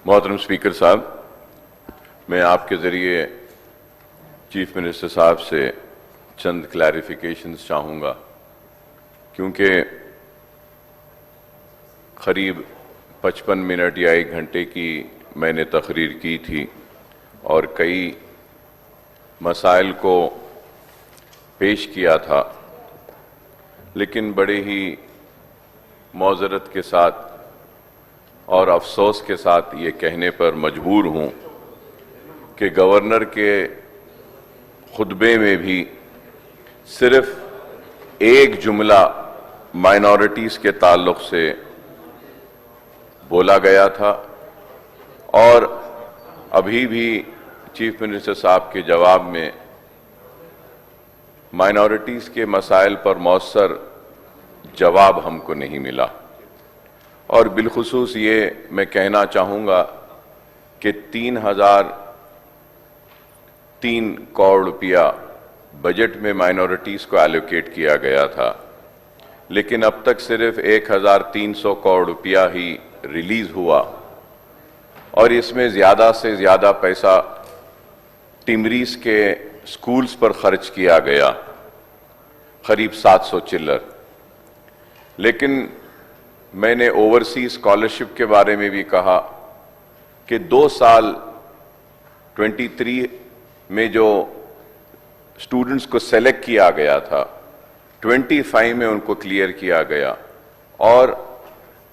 मोहतरम स्पीकर साहब, मैं आपके ज़रिए चीफ मिनिस्टर साहब से चंद क्लैरिफिकेशंस चाहूँगा, क्योंकि करीब 55 मिनट या 1 घंटे की मैंने तकरीर की थी और कई मसाइल को पेश किया था, लेकिन बड़े ही मौज़रत के साथ और अफसोस के साथ ये कहने पर मजबूर हूँ कि गवर्नर के खुतबे में भी सिर्फ एक जुमला माइनॉरिटीज़ के ताल्लुक से बोला गया था और अभी भी चीफ मिनिस्टर साहब के जवाब में माइनॉरिटीज़ के मसाइल पर मौसर जवाब हमको नहीं मिला। और बिलखुसूस ये मैं कहना चाहूँगा कि 3,003 करोड़ रुपया बजट में माइनॉरिटीज़ को एलोकेट किया गया था, लेकिन अब तक सिर्फ 1,300 करोड़ रुपया ही रिलीज़ हुआ और इसमें ज़्यादा से ज़्यादा पैसा टिमरीज़ के स्कूल्स पर खर्च किया गया, करीब 700 चिल्लर। लेकिन मैंने ओवरसीज स्कॉलरशिप के बारे में भी कहा कि 2 साल 23 में जो स्टूडेंट्स को सेलेक्ट किया गया था, 25 में उनको क्लियर किया गया और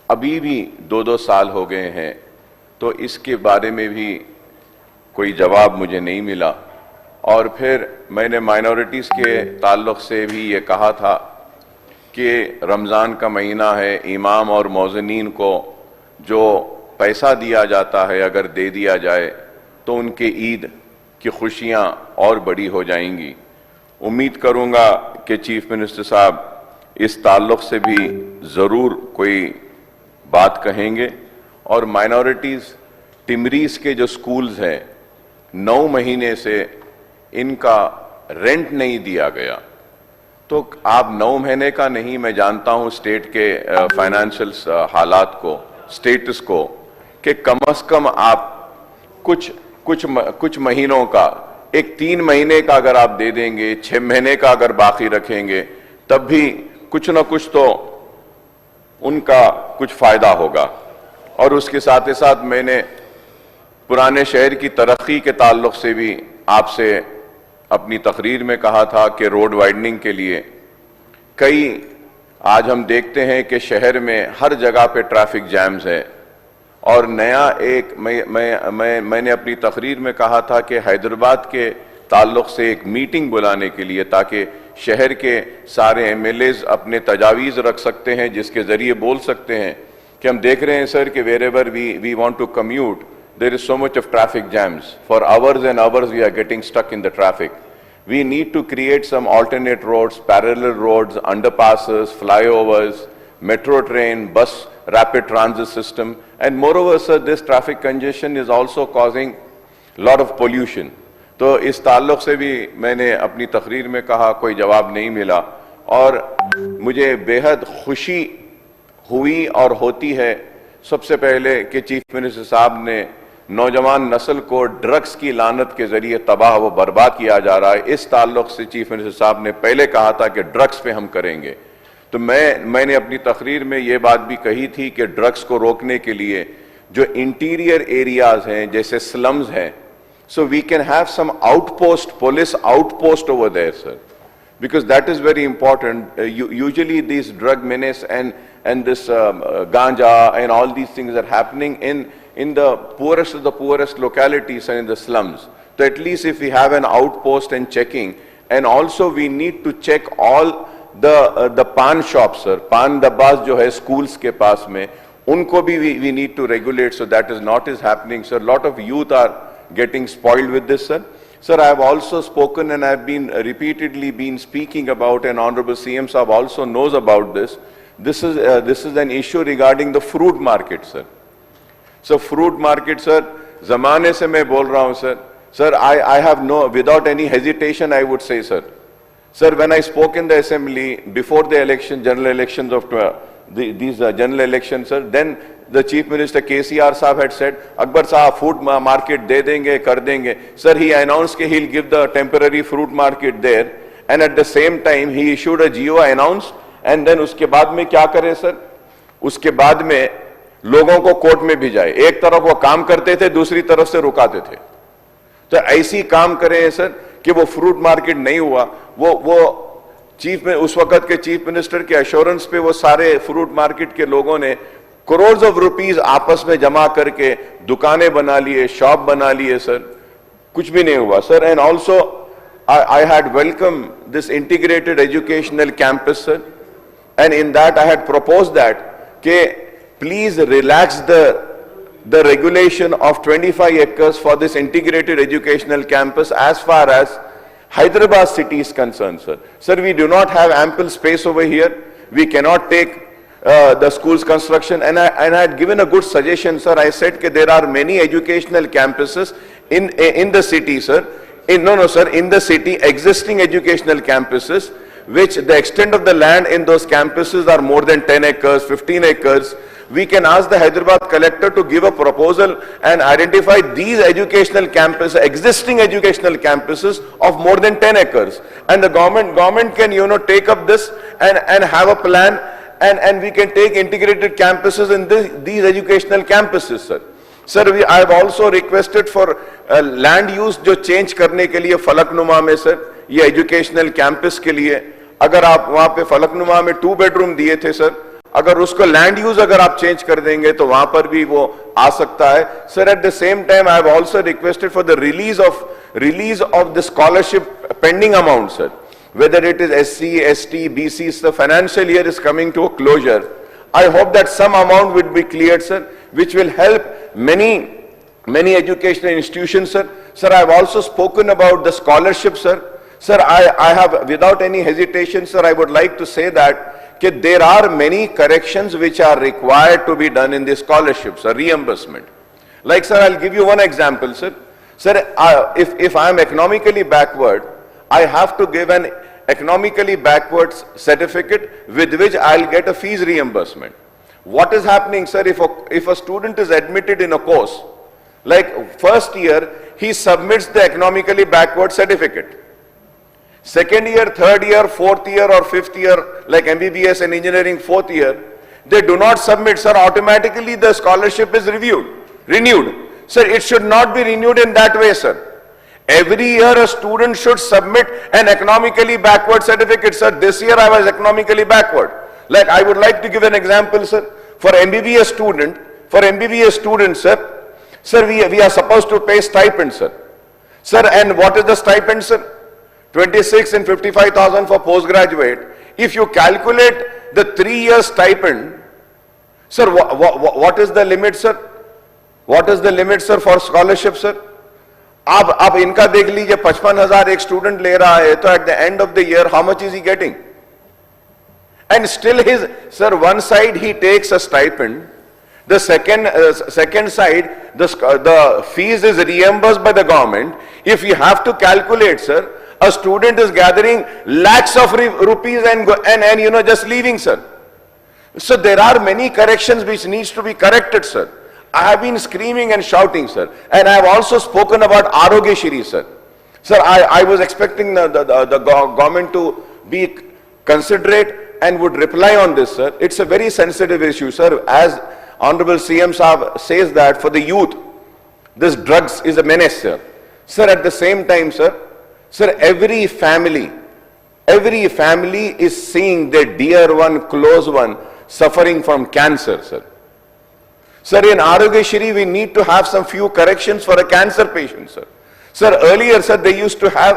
अभी भी 2-2 साल हो गए हैं, तो इसके बारे में भी कोई जवाब मुझे नहीं मिला। और फिर मैंने माइनॉरिटीज़ के ताल्लुक़ से भी ये कहा था कि रमज़ान का महीना है, इमाम और मौज़नीन को जो पैसा दिया जाता है अगर दे दिया जाए तो उनके ईद की खुशियाँ और बड़ी हो जाएंगी। उम्मीद करूँगा कि चीफ मिनिस्टर साहब इस ताल्लुक़ से भी ज़रूर कोई बात कहेंगे। और माइनॉरिटीज़ टिमरीज़ के जो स्कूल्स हैं, 9 महीने से इनका रेंट नहीं दिया गया, तो आप 9 महीने का नहीं, मैं जानता हूं स्टेट के फाइनेंशियल हालात को, स्टेटस को, कि कम से कम आप कुछ महीनों का, एक 3 महीने का अगर आप दे देंगे, 6 महीने का अगर बाकी रखेंगे, तब भी कुछ न कुछ तो उनका कुछ फायदा होगा। और उसके साथ ही साथ मैंने पुराने शहर की तरक्की के ताल्लुक से भी आपसे अपनी तकरीर में कहा था कि रोड वाइडनिंग के लिए आज हम देखते हैं कि शहर में हर जगह पे ट्रैफिक जैम्स है। और नया एक मैंने अपनी तकरीर में कहा था कि हैदराबाद के ताल्लुक से एक मीटिंग बुलाने के लिए, ताकि शहर के सारे एमएलएज अपने तजावीज़ रख सकते हैं, जिसके ज़रिए बोल सकते हैं कि हम देख रहे हैं सर कि wherever we want to commute, there is so much of traffic jams. For hours and hours we are getting stuck in the traffic. We need to create some alternate roads, parallel roads, underpasses, flyovers, metro train, bus, rapid transit system. And moreover, sir, this traffic congestion is also causing a lot of pollution. तो इस ताल्लुक़ से भी मैंने अपनी तकरीर में कहा, कोई जवाब नहीं मिला। और मुझे बेहद खुशी हुई और होती है सबसे पहले कि चीफ मिनिस्टर साहब ने नौजवान नस्ल को ड्रग्स की लानत के जरिए तबाह व बर्बाद किया जा रहा है, इस ताल्लुक़ से चीफ मिनिस्टर साहब ने पहले कहा था कि ड्रग्स पे हम करेंगे। तो मैंने अपनी तकरीर में ये बात भी कही थी कि ड्रग्स को रोकने के लिए जो इंटीरियर एरियाज हैं, जैसे स्लम्स हैं, so we can have some police outpost over there, sir, because that is very important. Usually these drug menace and this ganja and all these things are happening in the poorest of the poorest localities and in the slums. So at least if we have an outpost and checking, and also we need to check all the pan shops, sir, pan dabbas जो है schools के पास में, उनको भी we need to regulate, so that is not happening, sir. Lot of youth are getting spoiled with this, sir. Sir, I have also spoken and I have been repeatedly speaking about, and Honorable CM Saab also knows about this. This is an issue regarding the fruit market, sir. So fruit market, sir, ज़माने से मैं बोल रहा हूँ, sir. Sir, I have without any hesitation, I would say, sir. Sir, when I spoke in the assembly before the general elections of these general elections, sir, then the Chief Minister KCR Saab had said, Akbar Saab food market de denge, kar denge. Sir, he announced that he'll give the temporary fruit market there, and at the same time he issued a GO, announced, and then uske baad mein kya kare sir? Uske baad mein लोगों को court में भी जाए, एक तरफ वो काम करते थे, दूसरी तरफ से रुकाते थे। तो ऐसी काम करें सर कि वो फ्रूट मार्केट नहीं हुआ, वो चीफ में उस वक्त के चीफ मिनिस्टर के एश्योरेंस पे वो सारे फ्रूट मार्केट के लोगों ने करोड़ ऑफ रुपीस आपस में जमा करके दुकानें बना लिए, शॉप बना लिए सर, कुछ भी नहीं हुआ sir. And also I had welcomed this integrated educational campus, sir, and in that I had proposed that please relax the regulation of 25 acres for this integrated educational campus as far as Hyderabad city is concerned, sir. Sir, we do not have ample space over here. We cannot take the school's construction, and I had given a good suggestion, sir. I said that there are many educational campuses in the city, sir. In the city, existing educational campuses, which the extent of the land in those campuses are more than 10 acres, 15 acres. We can ask the Hyderabad collector to give a proposal and identify these educational campuses, existing educational campuses of more than 10 acres. And the government can, take up this and have a plan, and we can take integrated campuses in these educational campuses, sir. Sir, I have also requested for land use जो change करने के लिए फलकनुमा में sir, ये educational campus के लिए, अगर आप वहाँ पे फलकनुमा में 2 bedroom दिए थे सर, अगर उसको land use अगर आप change कर देंगे तो वहाँ पर भी वो आ सकता है sir. At the same time, I have also requested for the release of the scholarship pending amount, sir. Whether it is SC, ST, BC, the financial year is coming to a closure. I hope that some amount will be cleared, sir, which will help many educational institutions, sir. Sir, I have also spoken about the scholarship, sir. Sir, I have, without any hesitation, sir, I would like to say that there are many corrections which are required to be done in the scholarships, sir, reimbursement. Like, sir, I'll give you one example, sir. Sir, if I am economically backward, I have to give an economically backward certificate with which I'll get a fees reimbursement. What is happening, sir, if a student is admitted in a course, like first year, he submits the economically backward certificate. Second year, third year, fourth year or fifth year, like MBBS and engineering fourth year, they do not submit, sir, automatically the scholarship is renewed. Sir, it should not be renewed in that way, sir. Every year a student should submit an economically backward certificate, sir. This year I was economically backward. Like, I would like to give an example, sir. For MBBS student, sir, we are supposed to pay stipend, sir. Sir, and what is the stipend, sir? 26 and 55,000 for postgraduate. If you calculate the 3-year stipend, sir, what is the limit, sir? What is the limit, sir, for scholarship, sir? आप इनका देख लीजिए, 55,000 एक student ले रहा है, तो at the end of the year, how much is he getting? And still sir, one side he takes a stipend, the second side, the fees is reimbursed by the government. If you have to calculate, sir, a student is gathering lakhs of rupees and just leaving, sir. So there are many corrections which needs to be corrected, sir. I have been screaming and shouting, sir, and I have also spoken about Arogya Shri, sir. Sir, I was expecting the government to be considerate and would reply on this, sir. It's a very sensitive issue, sir. As Honorable CM Saab says that for the youth, this drugs is a menace, sir. Sir, at the same time, sir, every family is seeing their dear one, close one, suffering from cancer, sir. Sir, in Arogya Shri, we need to have some few corrections for a cancer patient, sir. Sir, earlier, sir, they used to have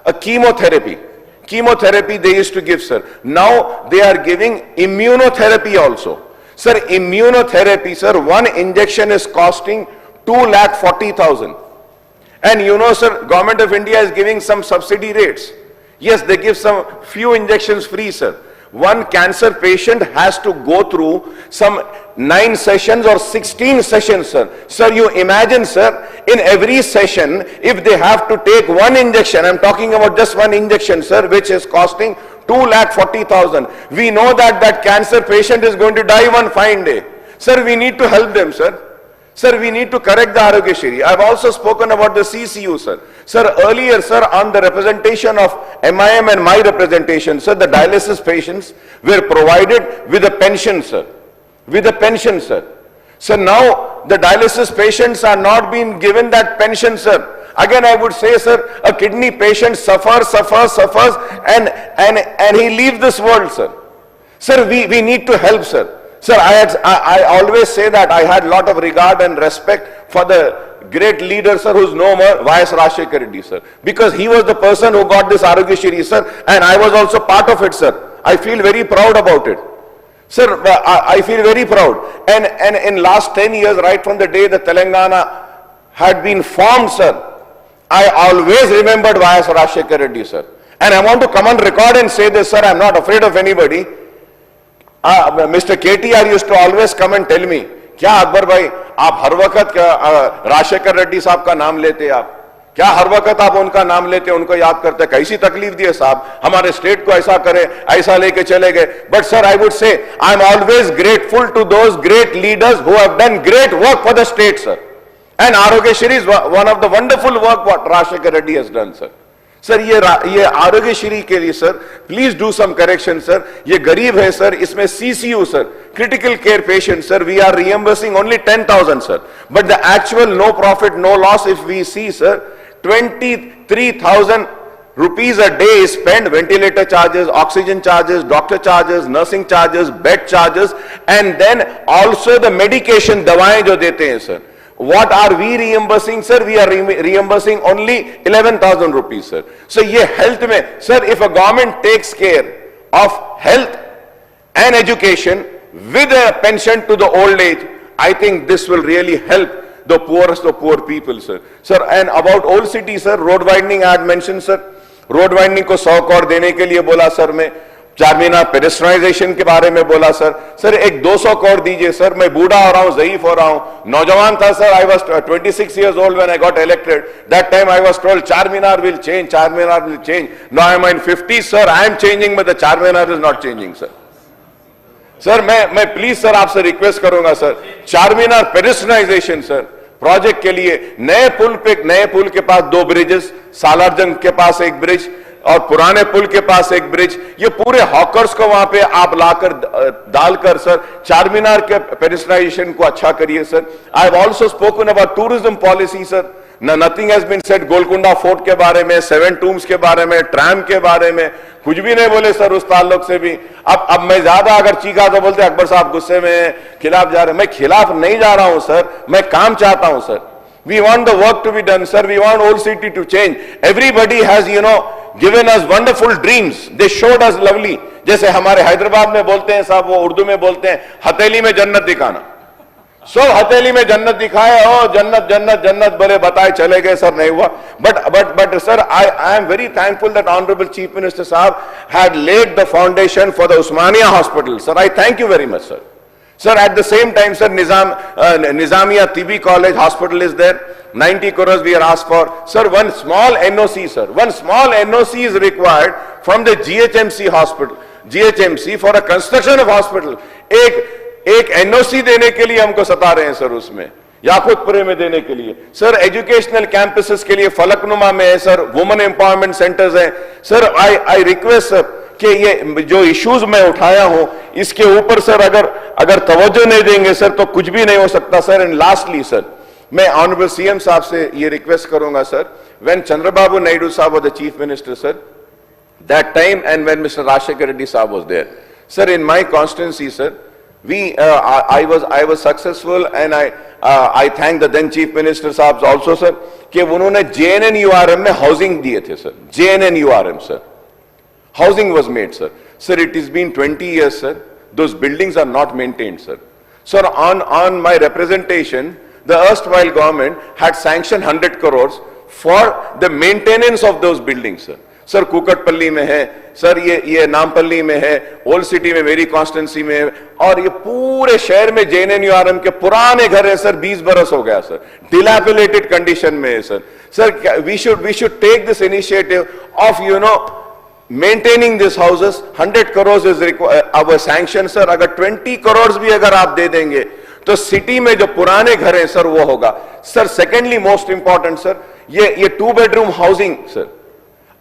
a chemotherapy. Chemotherapy they used to give, sir. Now, they are giving immunotherapy also. Sir, immunotherapy, sir, one injection is costing 2,40,000. And sir, Government of India is giving some subsidy rates. Yes, they give some few injections free, sir. One cancer patient has to go through some 9 sessions or 16 sessions, sir. Sir, you imagine, sir, in every session, if they have to take one injection, I'm talking about just one injection, sir, which is costing 2,40,000. We know that cancer patient is going to die one fine day. Sir, we need to help them, sir. Sir, we need to correct the Arogyashri. I've also spoken about the CCU, sir. Sir, earlier, sir, on the representation of MIM and my representation, sir, the dialysis patients were provided with a pension, sir. With a pension, sir. So now the dialysis patients are not being given that pension, sir. Again, I would say, sir, a kidney patient suffers, and he leaves this world, sir. Sir, we need to help, sir. Sir, I always say that I had a lot of regard and respect for the great leader, sir, who's no more, Y.S. Rajshekar Reddy, sir. Because he was the person who got this Arogyashri, sir, and I was also part of it, sir. I feel very proud about it. Sir, I feel very proud. And in last 10 years, right from the day the Telangana had been formed, sir, I always remembered Y.S. Rajshekar Reddy, sir. And I want to come on record and say this, sir, I'm not afraid of anybody. Mr. KTR used to always come and tell me, क्या अकबर भाई आप हर वक्त राजशेखर रेड्डी साहब का नाम लेते आप, क्या हर वक्त आप उनका नाम लेते उनको याद करते, कैसी तकलीफ दी है साहब, हमारे स्टेट को ऐसा करे, ऐसा लेके चले गए. But sir, I would say I am always grateful to those great leaders who have done great work for the state, sir. And Aarogyasri is one of the wonderful work what Rajasekhar Reddy has done, sir. Sir, ये आरोग्यश्री के लिए, sir, please do some correction, sir. ये गरीब है, sir, इसमें CCU, sir, critical care patient, sir, we are reimbursing only 10,000, sir. But the actual no profit, no loss, if we see, sir, 23,000 rupees a day is spent, ventilator charges, oxygen charges, doctor charges, nursing charges, bed charges, and then also the medication, dawaएं जो देते हैं, sir. What are we reimbursing, sir? We are reimbursing only 11,000 rupees, sir. So ये health में, sir, if a government takes care of health and education with a pension to the old age, I think this will really help the poorest of poor people, sir. Sir, and about old city, sir, road widening I had mentioned, sir. Road widening को 100 करोड़ देने के लिए बोला, sir. मैं चारमीनार पेडेस्ट्राइजेशन के बारे में बोला, सर. सर, एक 200 करोड़ दीजिए, सर. मैं बूढ़ा हो रहा हूं, ज़ईफ हो रहा हूं, नौजवान था, sir. I was 26 years old when I got elected. That time I was told Charminar will change, Charminar will change. Now I am in 50s, sir. I am changing, but the Charminar is not changing, sir. Sir, मैं please, sir, आपसे request करूंगा, sir, Charminar पेडेस्ट्राइजेशन, sir, project के लिए नए पुल के पास 2 bridges, Salar Jung के पास 1 bridge और पुराने पुल के पास 1 ब्रिज, ये पूरे हॉकर्स को वहां पे आप लाकर डालकर, सर, चारमीनार के पेडेस्ट्राइजेशन को अच्छा करिए, sir. I have also spoken about tourism policy, sir. Nothing has been said. Golconda fort के बारे में, 7 टूम्स के बारे में, ट्रैम के बारे में कुछ भी नहीं बोले, सर, उस ताल्लुक से भी. अब मैं ज्यादा अगर चीखा तो बोलते अकबर साहब गुस्से में खिलाफ जा रहे हैं. मैं खिलाफ नहीं जा रहा हूं, सर. मैं काम चाहता हूं, sir. We want the work to be done, sir. We want old city to change. Everybody has, given us wonderful dreams. They showed us lovely. जैसे हमारे हैदराबाद में बोलते हैं साहब, वो उर्दू में बोलते हैं, हथेली में जन्नत दिखाना. सब हथेली में जन्नत दिखाए, ओ जन्नत जन्नत जन्नत बोले, बताए, चले गए, सर, नहीं हुआ. But sir, I am very thankful that Honorable Chief Minister Saab had laid the foundation for the Usmania Hospital. Sir, I thank you very much, sir. Sir, at the same time, sir, Nizamiya TB College Hospital is there. 90 crores we are asked for. Sir, one small NOC, sir. One small NOC is required from the GHMC hospital. GHMC for a construction of hospital. एक NOC देने के लिए हमको सता रहे हैं, sir, उसमें याकुतपुरे में देने के लिए. सर, एजुकेशनल कैंपसेस के लिए फलकनुमा में है, सर. वुमेन एम्पावरमेंट सेंटर्स हैं. सर, आई रिक्वेस्ट, सर, कि ये जो इश्यूज मैं उठाया हूं, इसके ऊपर, सर, अगर तवज्जो नहीं देंगे, सर, तो कुछ भी नहीं हो सकता, सर. एंड लास्टली, सर, मैं ऑनरेबल CM साहब से ये रिक्वेस्ट करूंगा, सर. व्हेन चंद्रबाबू नायडू साहब was the chief minister, sir, that time, and when mister Rajasekhar Reddy साहब was there, sir, in my constituency, sir, I was successful, and I thank the then Chief Minister साहब also, sir, कि उन्होंने JNNURM में housing दिए थे, sir. JNNURM, sir. Housing was made, sir. Sir, it has been 20 years, sir. Those buildings are not maintained, sir. Sir, on my representation, the erstwhile government had sanctioned 100 crores for the maintenance of those buildings, sir. Sir, Kukatpally में है, sir, ये नामपल्ली में है, old city में, मेरी constituency में है, और ये पूरे शहर में JNNURM के पुराने घर है, सर. 20 बरस हो गया, सर. डिलैपिलेटेड कंडीशन में है, sir. Sir, we should take this initiative of, maintaining these houses. 100 crores is our sanction, sir. अगर 20 crores भी अगर आप दे देंगे, तो सिटी में जो पुराने घर हैं सर वो होगा sir. Secondly most important sir, ये 2 बेडरूम हाउसिंग सर,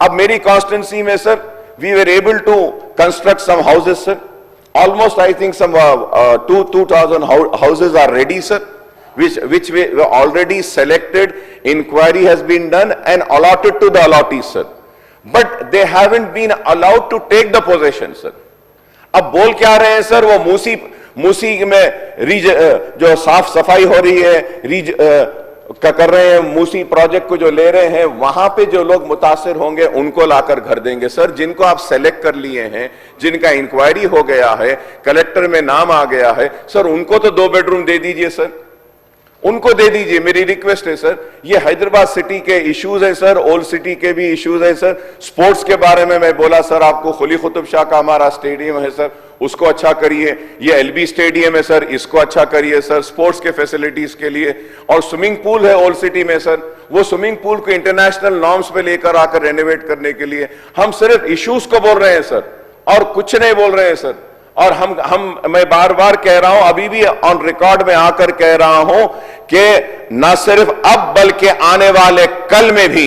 अब मेरी कॉन्स्टिट्यूंसी में sir we were able to construct some houses sir, almost I think some 2,000 houses are ready sir, which we already selected, inquiry has been done and allotted to the allottees sir, but they haven't been allowed to take the possession sir। अब बोल क्या रहे हैं sir, वो मूसी में जो साफ सफाई हो रही है कर रहे हैं, मूसी प्रोजेक्ट को जो ले रहे हैं, वहां पे जो लोग मुतासिर होंगे उनको लाकर घर देंगे सर। जिनको आप सेलेक्ट कर लिए हैं, जिनका इंक्वायरी हो गया है, कलेक्टर में नाम आ गया है सर, उनको तो 2 बेडरूम दे दीजिए सर, उनको दे दीजिए, मेरी रिक्वेस्ट है सर। ये हैदराबाद सिटी के इश्यूज हैं सर, ओल्ड सिटी के भी इश्यूज हैं सर। स्पोर्ट्स के बारे में मैं बोला सर आपको, खुली कुतुब शाह का हमारा स्टेडियम है सर, उसको अच्छा करिए। ये एलबी स्टेडियम है सर, इसको अच्छा करिए सर, स्पोर्ट्स के फैसिलिटीज के लिए। और स्विमिंग पूल है ओल्ड सिटी में सर, वो स्विमिंग पूल को इंटरनेशनल नॉर्म्स पे लेकर आकर रेनोवेट करने के लिए। हम सिर्फ इश्यूज को बोल रहे हैं सर और कुछ नहीं बोल रहे हैं सर। और मैं बार बार कह रहा हूं, अभी भी ऑन रिकॉर्ड में आकर कह रहा हूं कि न सिर्फ अब बल्कि आने वाले कल में भी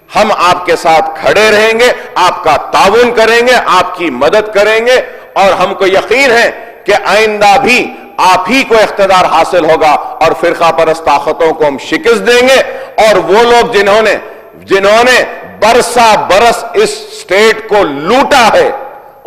हम आपके साथ खड़े रहेंगे, आपका ताउन करेंगे, आपकी मदद करेंगे। और हमको यकीन है कि आइंदा भी आप ही को इख्तिदार हासिल होगा और फिरका परस्त ताकतों को हम शिकस्त देंगे। और वो लोग जिन्होंने बरसा बरस इस स्टेट को लूटा है,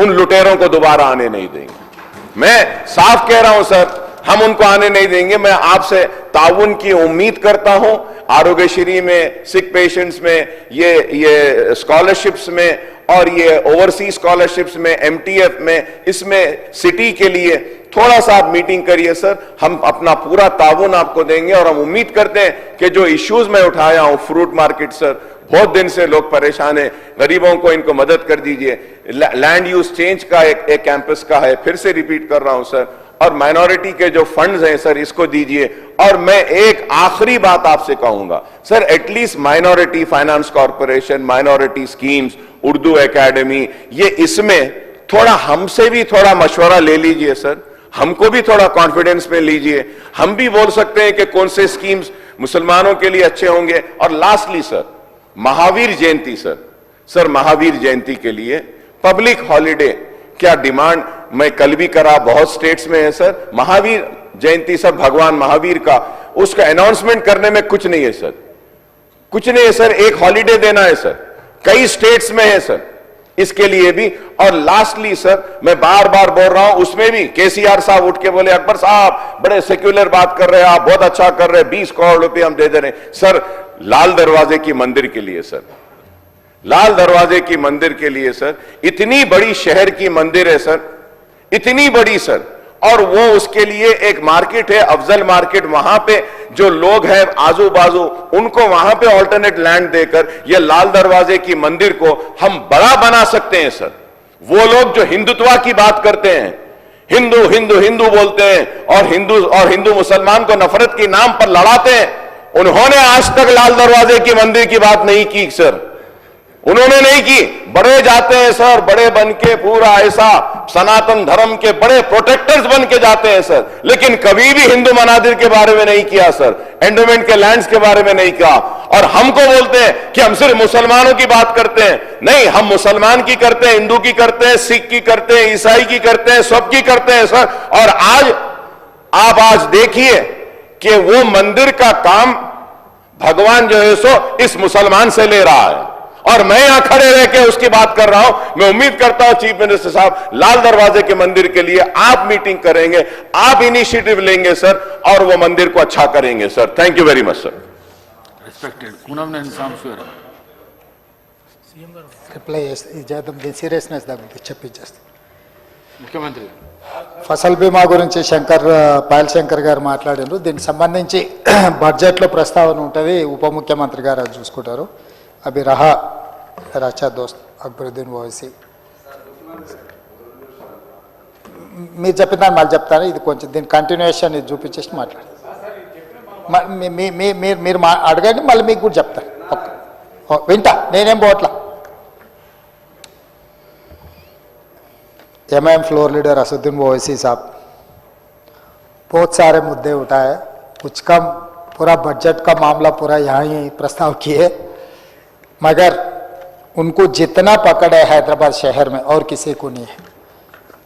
उन लुटेरों को दोबारा आने नहीं देंगे। मैं साफ कह रहा हूं सर, हम उनको आने नहीं देंगे। मैं आपसे ताउन की उम्मीद करता हूं, आरोग्यश्री में, सिक पेशेंट्स में, ये स्कॉलरशिप्स में और ये ओवरसीज स्कॉलरशिप्स में, एमटीएफ में, इसमें सिटी के लिए थोड़ा सा आप मीटिंग करिए सर। हम अपना पूरा ताउन आपको देंगे और हम उम्मीद करते हैं कि जो इश्यूज मैं उठाया हूं, फ्रूट मार्केट सर, बहुत दिन से लोग परेशान हैं, गरीबों को इनको मदद कर दीजिए। लैंड यूज चेंज का एक कैंपस का है, फिर से रिपीट कर रहा हूं सर। और माइनॉरिटी के जो फंड्स हैं सर, इसको दीजिए। और मैं एक आखिरी बात आपसे कहूंगा sir, at least minority finance corporation, minority schemes, Urdu academy, ये इसमें थोड़ा हमसे भी थोड़ा मशवरा ले लीजिए सर, हमको भी थोड़ा कॉन्फिडेंस में लीजिए। हम भी बोल सकते हैं कि कौन से स्कीम्स मुसलमानों के लिए अच्छे होंगे। और lastly sir, Mahavir Jayanti sir, Mahavir Jayanti के लिए पब्लिक हॉलिडे क्या डिमांड मैं कल भी करा, बहुत स्टेट्स में है सर। महावीर जयंती सर, भगवान महावीर का, उसका अनाउंसमेंट करने में कुछ नहीं है सर, कुछ नहीं है सर। एक हॉलिडे देना है सर, कई स्टेट्स में है सर, इसके लिए भी। और लास्टली सर, मैं बार बार बोल रहा हूं, उसमें भी केसीआर साहब उठ के बोले, अकबर साहब बड़े सेक्युलर बात कर रहे हैं आप, बहुत अच्छा कर रहे हैं, 20 करोड़ रुपए हम दे दे रहे हैं सर। लाल दरवाजे की मंदिर के लिए सर, लाल दरवाजे की मंदिर के लिए सर, इतनी बड़ी शहर की मंदिर है सर, इतनी बड़ी सर, और वो उसके लिए एक मार्केट है, अफजल मार्केट, वहां पे जो लोग हैं आजू बाजू, उनको वहां पे ऑल्टरनेट लैंड देकर ये लाल दरवाजे की मंदिर को हम बड़ा बना सकते हैं सर। वो लोग जो हिंदुत्व की बात करते हैं, हिंदू हिंदू हिंदू बोलते हैं और हिंदू मुसलमान को नफरत के नाम पर लड़ाते हैं, उन्होंने आज तक लाल दरवाजे की मंदिर की बात नहीं की सर, उन्होंने नहीं की। बड़े जाते हैं सर, बड़े बन के, पूरा ऐसा सनातन धर्म के बड़े प्रोटेक्टर्स बन के जाते हैं सर, लेकिन कभी भी हिंदू मनादिर के बारे में नहीं किया सर, एंडोमेंट के लैंड्स के बारे में नहीं कहा। और हमको बोलते हैं कि हम सिर्फ मुसलमानों की बात करते हैं। नहीं, हम मुसलमान की करते हैं, हिंदू की करते हैं, सिख की करते हैं, ईसाई की करते हैं, सबकी करते हैं सर। और आज देखिए कि वो मंदिर का काम भगवान जो है सो इस मुसलमान से ले रहा है, और मैं यहां खड़े रह के उसकी बात कर रहा हूं। मैं उम्मीद करता हूं चीफ मिनिस्टर साहब, लाल दरवाजे के मंदिर के लिए आप मीटिंग करेंगे, आप इनिशिएटिव लेंगे सर, और वो मंदिर को अच्छा करेंगे sir. Thank you very much sir. Respected Poonam Saamswara. Reply చేద్దాం, దీని సీరియస్నెస్ దగ్గర చెప్పించేస్తాం. ముఖ్యమంత్రి ఫసల్ బీమా గురించి పాయల్ శంకర్ గారు మాట్లాడారు. దీనికి సంబంధించి బడ్జెట్లో ప్రస్తావన ఉంటుంది, ఉప ముఖ్యమంత్రి గారు అది చూసుకుంటారు. అభి రహా రచా దోస్త్ అక్బరుద్దీన్ ఓవైసీ మీరు చెప్పిన దాన్ని మళ్ళీ చెప్తాను. ఇది కొంచెం దీని కంటిన్యూషన్ ఇది చూపించేసి మాట్లాడు. మీరు అడగండి, మళ్ళీ మీకు కూడా చెప్తాను. వింటా, నేనేం పోవట్లా. MIM floor leader Asaduddin Owaisi साहब, बहुत सारे मुद्दे उठाए, कुछ कम पूरा बजट का मामला पूरा यहाँ ही प्रस्ताव किए, मगर उनको जितना पकड़ है हैदराबाद शहर में और किसी को नहीं है,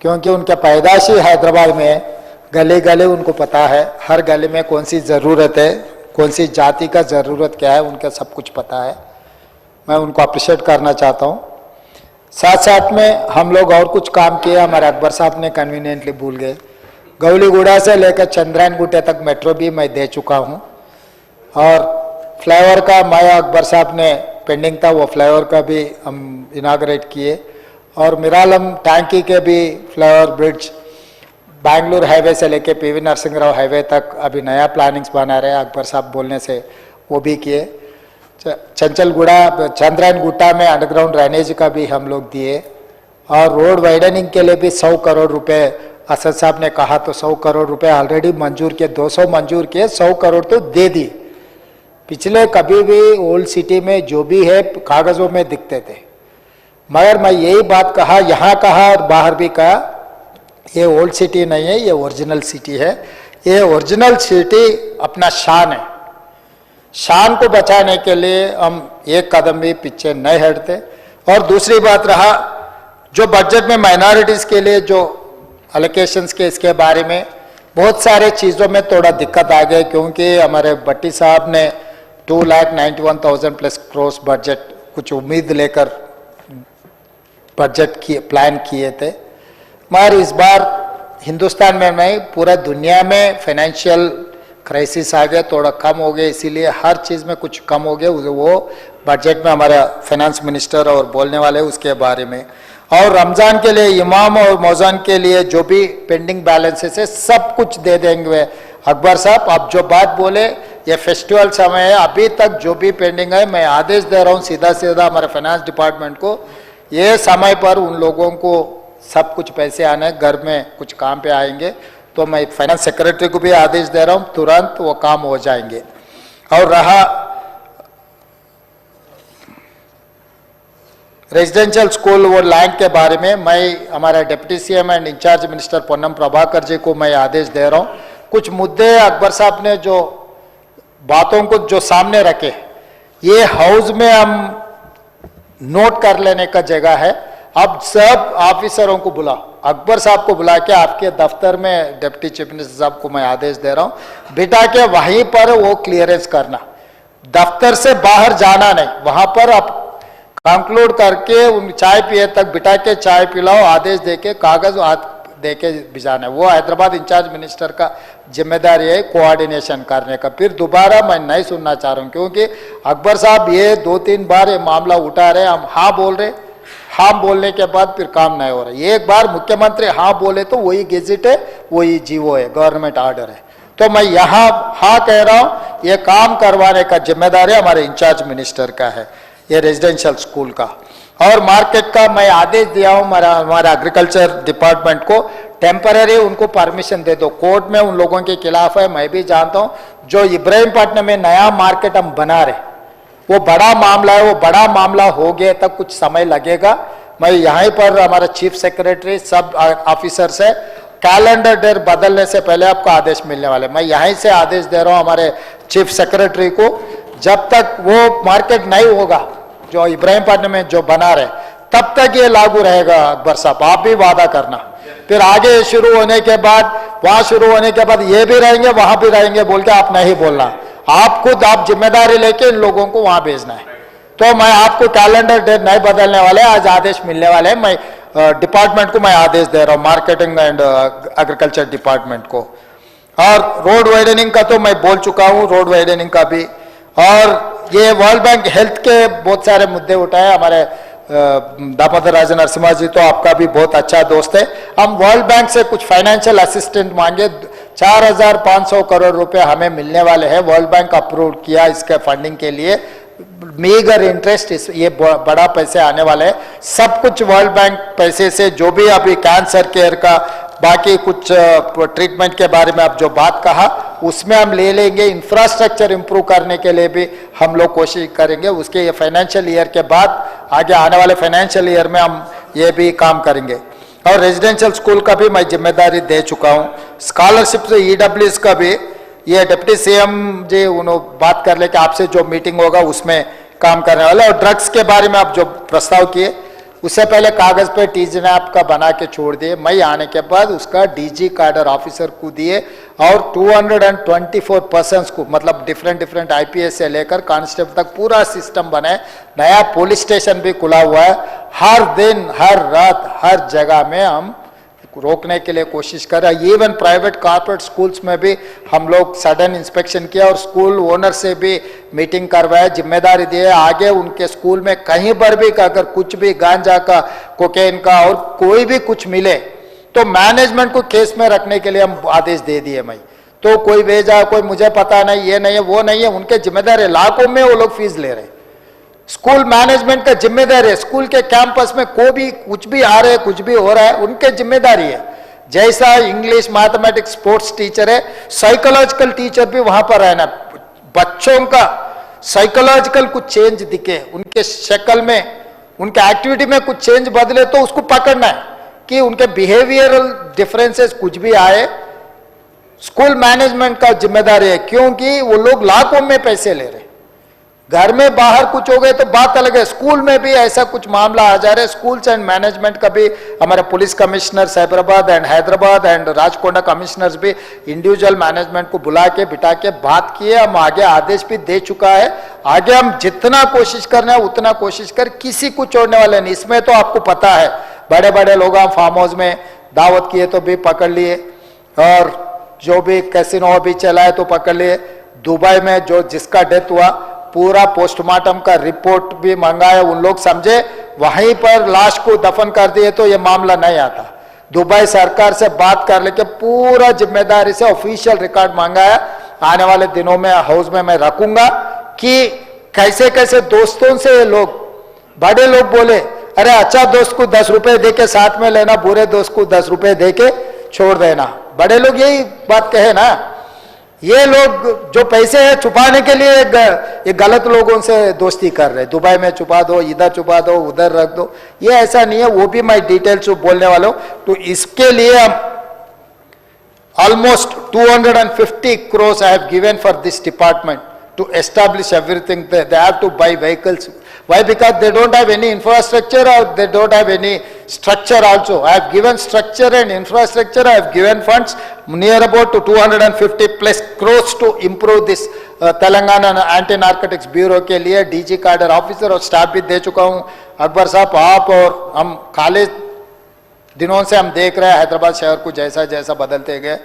क्योंकि उनके पैदाशी हैदराबाद में गले गले उनको पता है, हर गले में कौन सी ज़रूरत है, कौन सी जाति का ज़रूरत क्या है, उनका सब कुछ पता है। मैं उनको अप्रिशिएट करना चाहता हूँ। साथ साथ में हम लोग और कुछ काम किए, हमारे अकबर साहब ने कन्वीनियंटली भूल गए। गौलीगुड़ा से लेकर चंद्रायन गुट्टे तक मेट्रो भी मैं दे चुका हूँ, और फ्लाईओवर का माया अकबर साहब ने पेंडिंग था, वो फ्लाईओवर का भी हम इनाग्रेट किए, और मिरालम टांकी के भी फ्लाईओवर ब्रिज बैंगलोर हाईवे से लेके पीवी नरसिंह राव हाईवे तक अभी नया प्लानिंग्स बना रहे हैं, अकबर साहब बोलने से वो भी किए। चंचलगुड़ा चंद्रायन गुट्टा में अंडरग्राउंड ड्रेनेज का भी हम लोग दिए, और रोड वाइडनिंग के लिए भी 100 करोड़ रुपए असद साहब ने कहा, तो 100 करोड़ रुपए ऑलरेडी मंजूर किए, 200 मंजूर किए, 100 करोड़ तो दे दिए। पिछले कभी भी ओल्ड सिटी में जो भी है कागजों में दिखते थे, मगर मैं यही बात कहा, यहाँ कहा और बाहर भी कहा, ये ओल्ड सिटी नहीं है, ये ओरिजिनल सिटी है। ये ओरिजिनल सिटी अपना शान है, शान को बचाने के लिए हम एक कदम भी पीछे नहीं हटते। और दूसरी बात रहा, जो बजट में माइनॉरिटीज़ के लिए जो एलोकेशंस के इसके बारे में बहुत सारे चीज़ों में थोड़ा दिक्कत आ गई, क्योंकि हमारे भट्टी साहब ने 2,91,000 प्लस करोड़ बजट कुछ उम्मीद लेकर बजट किए प्लान किए थे, मगर इस बार हिंदुस्तान में नहीं पूरा दुनिया में फाइनेंशियल क्राइसिस आ गया, थोड़ा कम हो गया, इसीलिए हर चीज़ में कुछ कम हो गया। वो बजट में हमारा फाइनेंस मिनिस्टर और बोलने वाले उसके बारे में, और रमज़ान के लिए इमाम और मौज़ान के लिए जो भी पेंडिंग बैलेंसेस है सब कुछ दे देंगे। अकबर साहब आप जो बात बोले, ये फेस्टिवल समय है, अभी तक जो भी पेंडिंग है मैं आदेश दे रहा हूँ सीधा सीधा हमारे फाइनेंस डिपार्टमेंट को, ये समय पर उन लोगों को सब कुछ पैसे आने, घर में कुछ काम पे आएंगे, तो मैं फाइनेंस सेक्रेटरी को भी आदेश दे रहा हूँ, तुरंत वो काम हो जाएंगे। और रहा रेजिडेंशियल स्कूल वो लैंड के बारे में, मैं हमारा deputy CM and in-charge minister Ponnam Prabhakar ji को मैं आदेश दे रहा हूँ। कुछ मुद्दे अकबर साहब ने जो बातों को जो सामने रखे, ये हाउस में हम नोट कर लेने का जगह है। अब सब ऑफिसरों को बुला, अकबर साहब को बुला के आपके दफ्तर में डिप्टी चीफ मिनिस्टर साहब को मैं आदेश दे रहा हूँ, बिठा के वहीं पर वो क्लियरेंस करना, दफ्तर से बाहर जाना नहीं, वहां पर आप कंक्लूड करके उन चाय पिए तक बिठा के चाय पिलाओ, आदेश देके कागज देके भिजाना है। वो हैदराबाद इंचार्ज मिनिस्टर का जिम्मेदारी है कोऑर्डिनेशन करने का। फिर दोबारा मैं नहीं सुनना चाह रहा हूँ, क्योंकि अकबर साहब ये 2-3 बार ये मामला उठा रहे, हम हाँ बोल रहे, हाँ बोलने के बाद फिर काम नहीं हो रहा। एक बार मुख्यमंत्री हाँ बोले तो वही गेजेट है, वही जीवो है, गवर्नमेंट ऑर्डर है। तो मैं यहाँ हाँ कह रहा हूँ, ये काम करवाने का जिम्मेदारी हमारे इंचार्ज मिनिस्टर का है, ये रेजिडेंशियल स्कूल का। और मार्केट का मैं आदेश दिया हूँ हमारा एग्रीकल्चर डिपार्टमेंट को, टेम्पररी उनको परमिशन दे दो। कोर्ट में उन लोगों के खिलाफ है, मैं भी जानता हूँ। जो इब्राहिमपट्टनम में नया मार्केट हम बना रहे, वो बड़ा मामला है, वो बड़ा मामला हो गया तक कुछ समय लगेगा। मैं यहाँ पर हमारा चीफ सेक्रेटरी सब ऑफिसर से कैलेंडर डेट बदलने से पहले आपको आदेश मिलने वाले, मैं यहीं से आदेश दे रहा हूँ हमारे चीफ सेक्रेटरी को, जब तक वो मार्केट नहीं होगा जो इब्राहिमपट्टनम में जो बना रहे, तब तक ये लागू रहेगा। अकबर साहब आप भी वादा करना, फिर आगे शुरू होने के बाद, वहां शुरू होने के बाद ये भी रहेंगे वहां भी रहेंगे बोल के आप नहीं बोलना, आप खुद आप जिम्मेदारी लेके इन लोगों को वहां भेजना है। तो मैं आपको कैलेंडर डेट नहीं बदलने वाले, आज आदेश मिलने वाले हैं। मैं डिपार्टमेंट को मैं आदेश दे रहा हूँ, मार्केटिंग एंड एग्रीकल्चर डिपार्टमेंट को। और रोड वाइडनिंग का तो मैं बोल चुका हूँ, रोड वाइडनिंग का भी। और ये वर्ल्ड बैंक हेल्थ के बहुत सारे मुद्दे उठाए हमारे दामोदर राजा नरसिम्हा जी, तो आपका भी बहुत अच्छा दोस्त है। हम वर्ल्ड बैंक से कुछ फाइनेंशियल असिस्टेंट मांगे, 4,500 करोड़ रुपए हमें मिलने वाले हैं। वर्ल्ड बैंक अप्रूव किया इसके फंडिंग के लिए, मीगर इंटरेस्ट, ये बड़ा पैसे आने वाले हैं। सब कुछ वर्ल्ड बैंक पैसे से, जो भी अभी कैंसर केयर का बाकी कुछ ट्रीटमेंट के बारे में आप जो बात कहा, उसमें हम ले लेंगे। इंफ्रास्ट्रक्चर इंप्रूव करने के लिए भी हम लोग कोशिश करेंगे, उसके ये फाइनेंशियल ईयर के बाद आगे आने वाले फाइनेंशियल ईयर में हम ये भी काम करेंगे। और रेजिडेंशियल स्कूल का भी मैं जिम्मेदारी दे चुका हूँ। स्कॉलरशिप से EWS का भी ये डिप्टी CM जी उन्होंने बात कर ले कि आपसे जो मीटिंग होगा उसमें काम करने वाले। और ड्रग्स के बारे में आप जो प्रस्ताव किए उससे पहले कागज पे TGNAP का बना के छोड़ दिए, मैं आने के बाद उसका DG कैडर ऑफिसर को दिए और 224 पर्सन्स को, मतलब डिफरेंट IPS से लेकर कांस्टेबल तक पूरा सिस्टम बनाए। नया पुलिस स्टेशन भी खुला हुआ है। हर दिन हर रात हर जगह में हम रोकने के लिए कोशिश कर रहे हैं। इवन प्राइवेट कॉर्पोरेट स्कूल्स में भी हम लोग सडन इंस्पेक्शन किया और स्कूल ओनर से भी मीटिंग करवाया, जिम्मेदारी दिए आगे उनके स्कूल में कहीं पर भी अगर कुछ भी गांजा का, कोकेन का और कोई भी कुछ मिले तो मैनेजमेंट को केस में रखने के लिए हम आदेश दे दिए। मैं तो कोई भेजा, कोई मुझे पता नहीं, ये नहीं है वो नहीं है, उनके जिम्मेदारी। लाखों में वो लोग फीस ले रहे। स्कूल मैनेजमेंट का जिम्मेदारी है। स्कूल के कैंपस में कोई भी कुछ भी आ रहे है, कुछ भी हो रहा है, उनके जिम्मेदारी है। जैसा इंग्लिश, मैथमेटिक्स, स्पोर्ट्स टीचर है, साइकोलॉजिकल टीचर भी वहां पर रहना। बच्चों का साइकोलॉजिकल कुछ चेंज दिखे, उनके शक्ल में, उनके एक्टिविटी में कुछ चेंज बदले तो उसको पकड़ना है कि उनके बिहेवियरल डिफरेंसेस कुछ भी आए। स्कूल मैनेजमेंट का जिम्मेदारी है, क्योंकि वो लोग लाखों में पैसे ले रहे। घर में बाहर कुछ हो गए तो बात अलग है, स्कूल में भी ऐसा कुछ मामला आ जा रहा है। स्कूल्स एंड मैनेजमेंट का भी हमारे police commissioner Cyberabad and Hyderabad and Rachakonda commissioners भी इंडिविजुअल मैनेजमेंट को बुला के बिठा के बात किए। हम आगे आदेश भी दे चुका है। आगे हम जितना कोशिश करना है उतना कोशिश कर, किसी को छोड़ने वाले नहीं। इसमें तो आपको पता है, बड़े बड़े लोग हम फार्म हाउस में दावत किए तो भी पकड़ लिए, और जो भी कैसीनो भी चलाए तो पकड़ लिए। दुबई में जो जिसका डेथ हुआ पूरा पोस्टमार्टम का रिपोर्ट भी मंगाया, उन लोग समझे वहीं पर लाश को दफन कर दिए तो ये मामला नहीं आता। दुबई सरकार से बात कर लेके पूरा जिम्मेदारी से ऑफिशियल रिकॉर्ड मंगाया। आने वाले दिनों में हाउस में मैं रखूंगा कि कैसे कैसे दोस्तों से लोग, बड़े लोग बोले अरे अच्छा दोस्त को 10 रुपए दे के साथ में लेना, बुरे दोस्त को 10 रुपए दे के छोड़ देना। बड़े लोग यही बात कहे ना। ये लोग जो पैसे है छुपाने के लिए ये गलत लोगों से दोस्ती कर रहे हैं। दुबई में छुपा दो, इधर छुपा दो, उधर रख दो, ये ऐसा नहीं है। वो भी मैं डिटेल्स बोलने वाला हूं। तो इसके लिए हम almost 250 crores I have given for this department to establish everything. They have to buy vehicles. Why? Because they don't have any infrastructure or they don't have any structure also. I have given structure and infrastructure. I have given funds near about to 250 plus crores to improve this Telangana anti narcotics bureau के लिए DG cadre officer और staff भी दे चुका हूं। अकबर साहब, आप और हम खाली दिनों से हम देख रहे हैं हैदराबाद शहर को जैसा जैसा बदलते गए।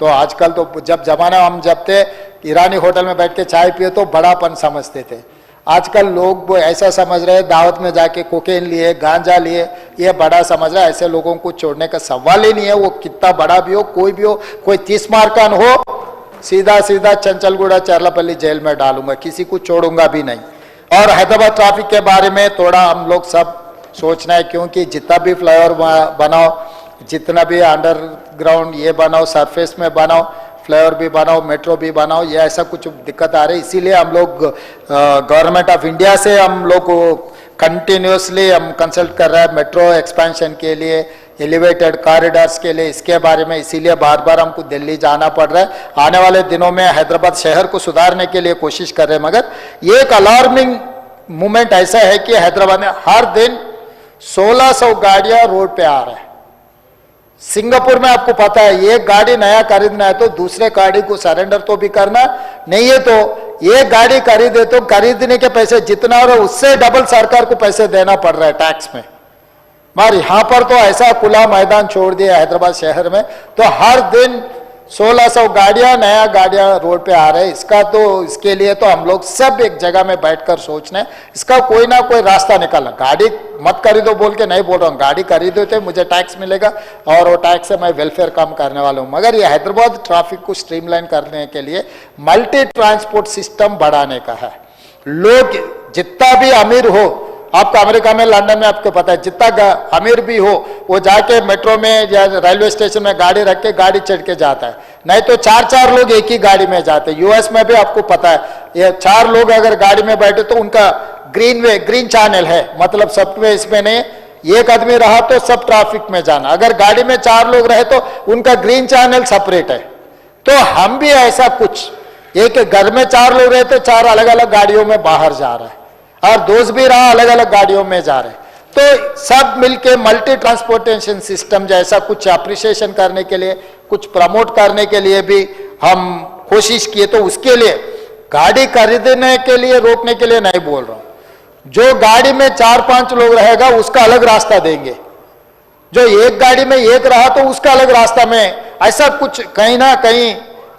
तो आजकल तो जब जमाना हम जब थे ईरानी होटल में बैठ के चाय पिए तो बड़ापन समझते थे। आजकल लोग वो ऐसा समझ रहे हैं दावत में जाके कोकेन लिए, गांजा लिए, ये बड़ा समझ रहा है। ऐसे लोगों को छोड़ने का सवाल ही नहीं है। वो कितना बड़ा भी हो, कोई भी हो, कोई 30 मार्कान हो, सीधा सीधा चंचलगुड़ा चरलापल्ली जेल में डालूंगा, किसी को छोड़ूंगा भी नहीं। और हैदराबाद ट्रैफिक के बारे में थोड़ा हम लोग सब सोचना है, क्योंकि जितना भी फ्लाईओवर बनाओ, जितना भी अंडरग्राउंड ये बनाओ, सरफेस में बनाओ, फ्लाईओवर भी बनाओ, मेट्रो भी बनाओ, ये ऐसा कुछ दिक्कत आ रही है। इसीलिए हम लोग गवर्नमेंट ऑफ इंडिया से हम लोग कंटिन्यूसली हम कंसल्ट कर रहे हैं मेट्रो एक्सपेंशन के लिए, एलिवेटेड कॉरिडोर्स के लिए, इसके बारे में। इसीलिए बार बार हमको दिल्ली जाना पड़ रहा है। आने वाले दिनों में हैदराबाद शहर को सुधारने के लिए कोशिश कर रहे हैं। मगर ये एक अलार्मिंग मूवमेंट ऐसा है कि हैदराबाद में हर दिन 1600 गाड़ियां रोड पे आ रहा है। सिंगापुर में आपको पता है, एक गाड़ी नया खरीदना है तो दूसरे गाड़ी को सरेंडर तो भी करना नहीं है। तो एक गाड़ी खरीदे तो खरीदने के पैसे जितना हो रहा है उससे डबल सरकार को पैसे देना पड़ रहा है टैक्स में। मगर यहां पर तो ऐसा खुला मैदान छोड़ दिया हैदराबाद शहर में, तो हर दिन 1600 गाड़ियां, नया गाड़ियां रोड पे आ रहे हैं। इसका तो, इसके लिए तो हम लोग सब एक जगह में बैठकर सोचना है, इसका कोई ना कोई रास्ता निकालना। गाड़ी मत खरीदो बोल के नहीं बोल रहा हूँ, गाड़ी खरीदो तो मुझे टैक्स मिलेगा और वो टैक्स से मैं वेलफेयर काम करने वाला हूँ। मगर ये हैदराबाद ट्रैफिक को स्ट्रीमलाइन करने के लिए मल्टी ट्रांसपोर्ट सिस्टम बढ़ाने का है। लोग जितना भी अमीर हो, आपको अमेरिका में, लंदन में आपको पता है, जितना अमीर भी हो वो जाके मेट्रो में या रेलवे स्टेशन में गाड़ी रख के गाड़ी चढ़ के जाता है। नहीं तो 4-4 लोग एक ही गाड़ी में जाते हैं। यूएस में भी आपको पता है, ये 4 लोग अगर गाड़ी में बैठे तो उनका ग्रीन चैनल है, मतलब सॉफ्टवेयर इसमें नहीं, एक आदमी रहा तो सब ट्रैफिक में जाना, अगर गाड़ी में 4 लोग रहे तो उनका ग्रीन चैनल सेपरेट है। तो हम भी ऐसा कुछ, एक घर में 4 लोग रहे तो 4 अलग अलग गाड़ियों में बाहर जा रहा है, और दोस्त भी रहा अलग अलग गाड़ियों में जा रहे हैं। तो सब मिलके मल्टी ट्रांसपोर्टेशन सिस्टम जैसा कुछ अप्रिशिएशन करने के लिए, कुछ प्रमोट करने के लिए भी हम कोशिश किए। तो उसके लिए गाड़ी खरीदने के लिए रोकने के लिए नहीं बोल रहा हूं, जो गाड़ी में 4-5 लोग रहेगा उसका अलग रास्ता देंगे, जो एक गाड़ी में एक रहा तो उसका अलग रास्ता में, ऐसा कुछ कहीं ना कहीं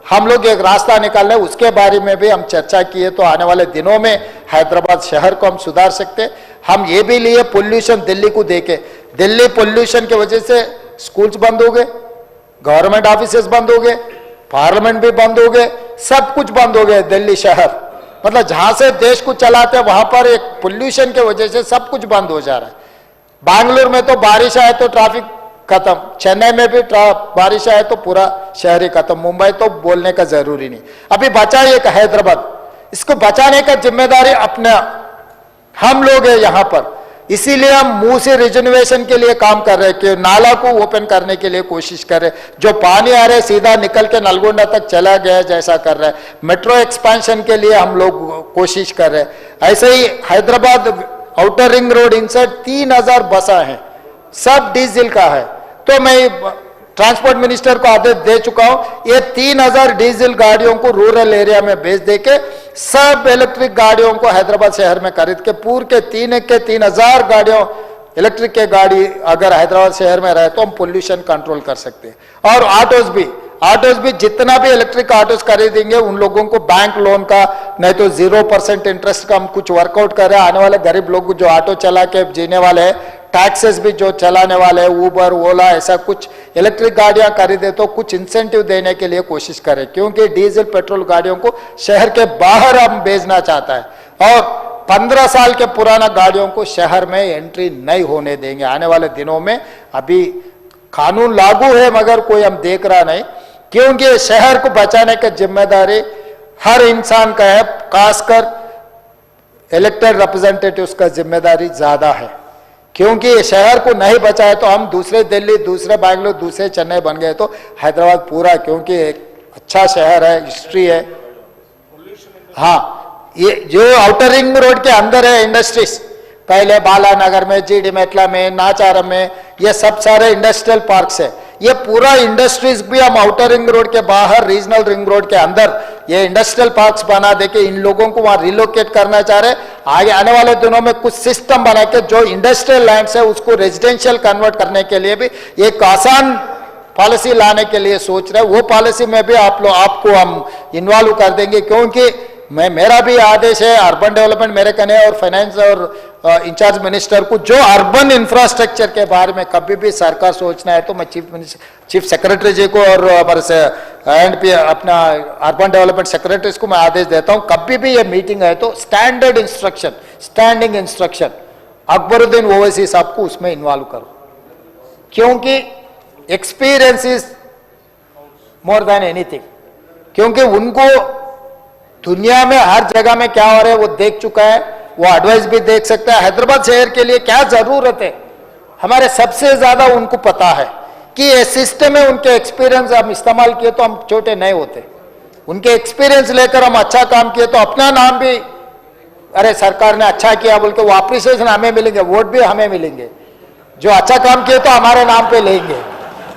हम लोग एक रास्ता निकाल रहे, उसके बारे में भी हम चर्चा किए। तो आने वाले दिनों में हैदराबाद शहर को हम सुधार सकते। हम ये भी लिए पोल्यूशन दिल्ली को देके, दिल्ली पोल्यूशन की वजह से स्कूल्स बंद हो गए, गवर्नमेंट ऑफिसेस बंद हो गए, पार्लियामेंट भी बंद हो गए, सब कुछ बंद हो गए दिल्ली शहर। मतलब जहां से देश को चलाते हैं वहां पर एक पोल्यूशन की वजह से सब कुछ बंद हो जा रहा है। बैंगलोर में तो बारिश आए तो ट्रैफिक खत्म, चेन्नई में भी बारिश आए तो पूरा शहर ही खत्म, मुंबई तो बोलने का जरूरी नहीं। अभी बचा एक हैदराबाद, इसको बचाने का जिम्मेदारी अपना हम लोग हैं यहाँ पर। इसीलिए हम मुंह से रिजर्वेशन के लिए काम कर रहे हैं कि नाला को ओपन करने के लिए कोशिश कर रहे हैं। जो पानी आ रहा है सीधा निकल के नलगोंडा तक चला गया जैसा कर रहा है। मेट्रो एक्सपेंशन के लिए हम लोग कोशिश कर रहे हैं। ऐसे ही Hyderabad outer ring road inside 3000 बसा है, सब डीजल का है। तो मैं ट्रांसपोर्ट मिनिस्टर को आदेश दे चुका हूं, ये 3000 डीजल गाड़ियों को रूरल एरिया में भेज देके सब इलेक्ट्रिक गाड़ियों को हैदराबाद शहर में खरीद के पूरे के 3000 गाड़ियों इलेक्ट्रिक के गाड़ी अगर हैदराबाद शहर में रहे तो हम पोल्यूशन कंट्रोल कर सकते हैं। और ऑटोज भी जितना भी इलेक्ट्रिक ऑटोज खरीदेंगे उन लोगों को बैंक लोन का नहीं तो 0% इंटरेस्ट का हम कुछ वर्कआउट कर रहे हैं। आने वाले गरीब लोग जो ऑटो चला के जीने वाले हैं, टैक्सेस भी जो चलाने वाले हैं, ऊबर ओला ऐसा कुछ इलेक्ट्रिक गाड़ियां खरीदे तो कुछ इंसेंटिव देने के लिए कोशिश करें, क्योंकि डीजल पेट्रोल गाड़ियों को शहर के बाहर हम भेजना चाहता है। और 15 साल के पुराना गाड़ियों को शहर में एंट्री नहीं होने देंगे आने वाले दिनों में। अभी कानून लागू है मगर कोई हम देख रहा नहीं, क्योंकि शहर को बचाने की जिम्मेदारी हर इंसान का है, खासकर इलेक्टेड रिप्रेजेंटेटिव्स का जिम्मेदारी ज्यादा है। क्योंकि शहर को नहीं बचाए तो हम दूसरे दिल्ली, दूसरे बैंगलोर, दूसरे चेन्नई बन गए तो हैदराबाद पूरा, क्योंकि एक अच्छा शहर है, हिस्ट्री है। हाँ, ये जो आउटर रिंग रोड के अंदर है इंडस्ट्रीज, पहले बालानगर में, जीडी मेटला में, नाचारम में, ये सब सारे इंडस्ट्रियल पार्क्स है। ये पूरा इंडस्ट्रीज भी हम आउटर रिंग रोड के बाहर, रीजनल रिंग रोड के अंदर ये इंडस्ट्रियल पार्क्स बना देके इन लोगों को वहां रिलोकेट करना चाह रहे। आगे आने वाले दिनों में कुछ सिस्टम बना के जो इंडस्ट्रियल लैंड्स है उसको रेजिडेंशियल कन्वर्ट करने के लिए भी एक आसान पॉलिसी लाने के लिए सोच रहे हैं। वो पॉलिसी में भी आपको हम इन्वॉल्व कर देंगे, क्योंकि मेरा भी आदेश है, अर्बन डेवलपमेंट मेरे कने और फाइनेंस और इंचार्ज मिनिस्टर को जो अर्बन इंफ्रास्ट्रक्चर के बारे में कभी भी सरकार सोचना है तो मैं चीफ सेक्रेटरी जी को और हमारे अपना अर्बन डेवलपमेंट सेक्रेटरीज को मैं आदेश देता हूं, कभी भी ये मीटिंग है तो standard instruction, standing instruction Akbaruddin Owaisi साहब को उसमें इन्वॉल्व करो, क्योंकि experience is more than anything. क्योंकि उनको दुनिया में हर जगह में क्या हो रहा है वो देख चुका है, वो एडवाइस भी देख सकता है। हैदराबाद शहर के लिए क्या जरूरत है हमारे सबसे ज्यादा उनको पता है कि ये सिस्टम है। उनके एक्सपीरियंस हम इस्तेमाल किए तो हम छोटे नहीं होते। उनके एक्सपीरियंस लेकर हम अच्छा काम किए तो अपना नाम भी, अरे सरकार ने अच्छा किया बोल के वो अप्रिसिएशन हमें मिलेंगे, वोट भी हमें मिलेंगे। जो अच्छा काम किए तो हमारे नाम पे लेंगे,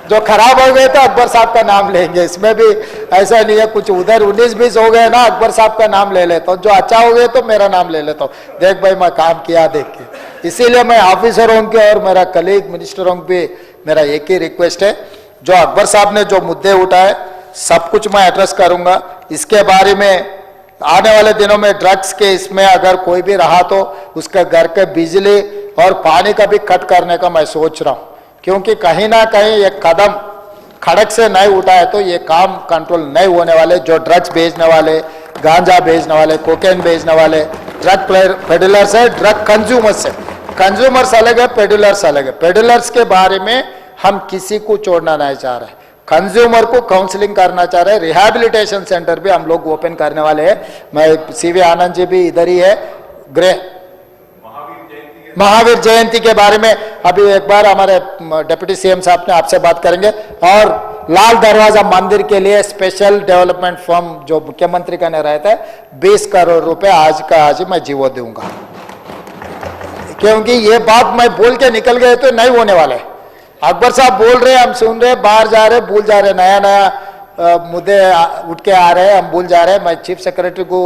जो खराब हो गए तो अकबर साहब का नाम लेंगे। इसमें भी ऐसा नहीं है कुछ उधर 19-20 हो गए ना, अकबर साहब का नाम ले लेता हूँ। जो अच्छा हो गए तो मेरा नाम ले लेता हूँ, देख भाई मैं काम किया देख के। इसीलिए मैं ऑफिसरों के और मेरा कलीग मिनिस्टरों पे मेरा एक ही रिक्वेस्ट है, जो अकबर साहब ने जो मुद्दे उठाए सब कुछ मैं एड्रेस करूंगा। इसके बारे में आने वाले दिनों में ड्रग्स के इसमें अगर कोई भी रहा तो उसके घर के बिजली और पानी का भी कट करने का मैं सोच रहा हूँ, क्योंकि कहीं ना कहीं ये कदम खड़क से नहीं उठाए तो ये काम कंट्रोल नहीं होने वाले। जो ड्रग्स बेचने वाले, गांजा बेचने वाले, कोकेन बेचने वाले ड्रग पेडलर्स है, ड्रग कंज्यूमर्स है। कंज्यूमर्स अलग है, पेडलर्स अलग है। पेडलर्स के बारे में हम किसी को छोड़ना नहीं चाह रहे, कंज्यूमर को काउंसलिंग करना चाह रहे हैं। रिहैबिलिटेशन सेंटर भी हम लोग ओपन करने वाले हैं। मैं सीवी आनंद जी भी इधर ही है, महावीर जयंती के बारे में अभी एक बार हमारे डिप्टी सीएम साहब ने आपसे बात करेंगे। और लाल दरवाजा मंदिर के लिए स्पेशल डेवलपमेंट फंड जो मुख्यमंत्री का ने रहता है 20 करोड़ रुपए आज का आज ही मैं जीवो दूंगा, क्योंकि ये बात मैं बोल के निकल गए तो नहीं होने वाला है। अकबर साहब बोल रहे, हम सुन रहे, बाहर जा रहे, भूल जा रहे, नया नया मुद्दे उठ के आ रहे हैं, हम भूल जा रहे हैं। मैं चीफ सेक्रेटरी को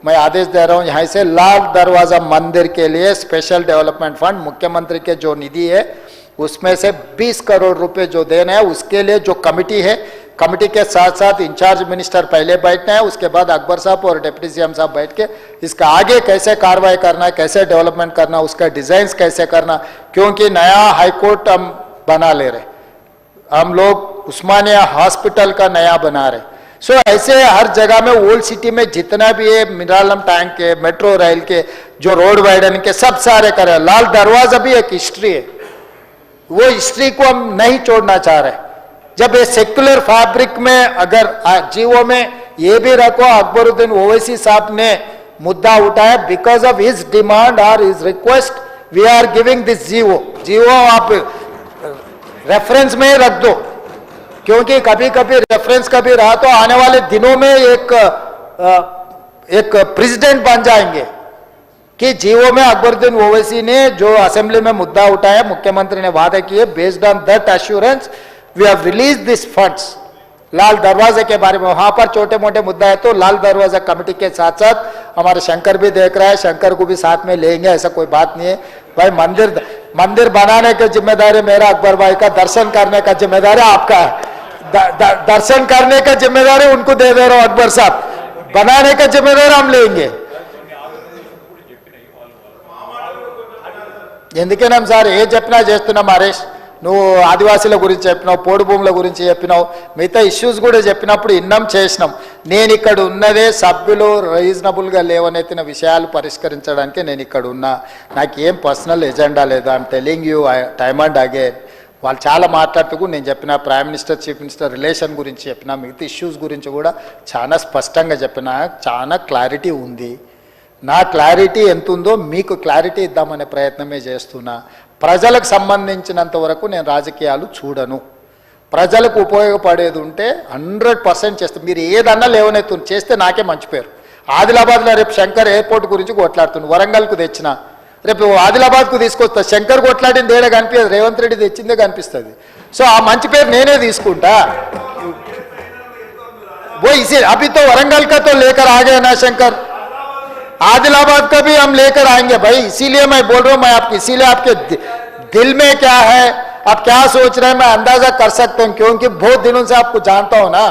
मैं आदेश दे रहा हूं यहाँ से लाल दरवाजा मंदिर के लिए स्पेशल डेवलपमेंट फंड मुख्यमंत्री के जो निधि है उसमें से 20 करोड़ रुपए जो देना है, उसके लिए जो कमिटी है, कमिटी के साथ साथ इंचार्ज मिनिस्टर पहले बैठना है, उसके बाद अकबर साहब और डिप्टी सीएम साहब बैठ के इसका आगे कैसे कार्रवाई करना है, कैसे डेवलपमेंट करना, उसका डिजाइन कैसे करना, क्योंकि नया हाईकोर्ट हम बना ले रहे, हम लोग उस्मानिया हॉस्पिटल का नया बना रहे। सो ऐसे हर जगह में ओल्ड सिटी में जितना भी है मिरालम टैंक के, मेट्रो रेल के, जो रोड वाइडन के, सब सारे करे। लाल दरवाजा भी एक हिस्ट्री है, वो हिस्ट्री को हम नहीं छोड़ना चाह रहे। जब ये सेक्युलर फैब्रिक में अगर जीवो में ये भी रखो, अकबरुद्दीन ओवैसी साहब ने मुद्दा उठाया, बिकॉज ऑफ हिज डिमांड और his request we are giving this GO आप रेफरेंस में रख दो, क्योंकि कभी कभी रेफरेंस कभी रहा तो आने वाले दिनों में एक प्रेसिडेंट बन जाएंगे कि जीवो में अकबरुद्दीन ओवैसी ने जो असेंबली में मुद्दा उठाया, मुख्यमंत्री ने वादा किए, based on that assurance we have release this funds. लाल दरवाजे के बारे में वहां पर छोटे मोटे मुद्दा है तो लाल दरवाजा कमेटी के साथ साथ हमारे शंकर भी देख रहा है, शंकर को भी साथ में लेंगे, ऐसा कोई बात नहीं है भाई। मंदिर बनाने की जिम्मेदारी मेरा, अकबर भाई का दर्शन करने का जिम्मेदारी आपका है। दर्शन करने का जिम्मेदारी उनको दे दे रहा हूं अकबर साहब, बनाने का जिम्मेदारी हम लेंगे। ఎందుకేనా సార్ ఏ చెప్పినా చేస్తున్నాం హరీష్, నువ్వు ఆదివాసీల గురించి చెప్పినావు, పోడు భూముల గురించి చెప్పినావు, మిగతా ఇష్యూస్ కూడా చెప్పినప్పుడు ఇన్నం చేసినాం. నేను ఇక్కడ ఉన్నదే సభ్యులు రీజనబుల్గా లేవనెత్తిన విషయాలు పరిష్కరించడానికి నేను ఇక్కడ ఉన్నా, నాకేం పర్సనల్ ఎజెండా లేదు. I'm telling you time and again. వాళ్ళు చాలా మాట్లాడుతూ నేను చెప్పిన prime minister chief minister relation గురించి చెప్పిన, మిగతా ఇష్యూస్ గురించి కూడా చాలా స్పష్టంగా చెప్పిన, చాలా క్లారిటీ ఉంది. నా క్లారిటీ ఎంత ఉందో మీకు క్లారిటీ ఇద్దామనే ప్రయత్నమే చేస్తున్నా. ప్రజలకు సంబంధించినంత వరకు నేను రాజకీయాలు చూడను. ప్రజలకు ఉపయోగపడేది ఉంటే 100% చేస్తాను. మీరు ఏదన్నా లేవనెత్తు చేస్తే నాకే మంచి పేరు. ఆదిలాబాద్లో రేపు శంకర్ ఎయిర్పోర్ట్ గురించి కొట్లాడుతుంది, వరంగల్కు తెచ్చిన, రేపు ఆదిలాబాద్కు తీసుకొస్తా. శంకర్ కొట్లాడింది ఏడా కనిపించదు, రేవంత్ రెడ్డి తెచ్చిందే కనిపిస్తుంది. సో ఆ మంచి పేరు నేనే తీసుకుంటా. वो इसे अभी तो वरंगल का तो लेकर आ गए ना शंकर, आदिलाबाद का भी हम लेकर आएंगे भाई. इसीलिए मैं बोल रहा हूं, मैं आपकी इसीलिए आपके दिल में क्या है, आप क्या सोच रहे हैं, मैं अंदाजा कर सकता हूं, क्योंकि बहुत दिनों से आपको जानता हूं ना.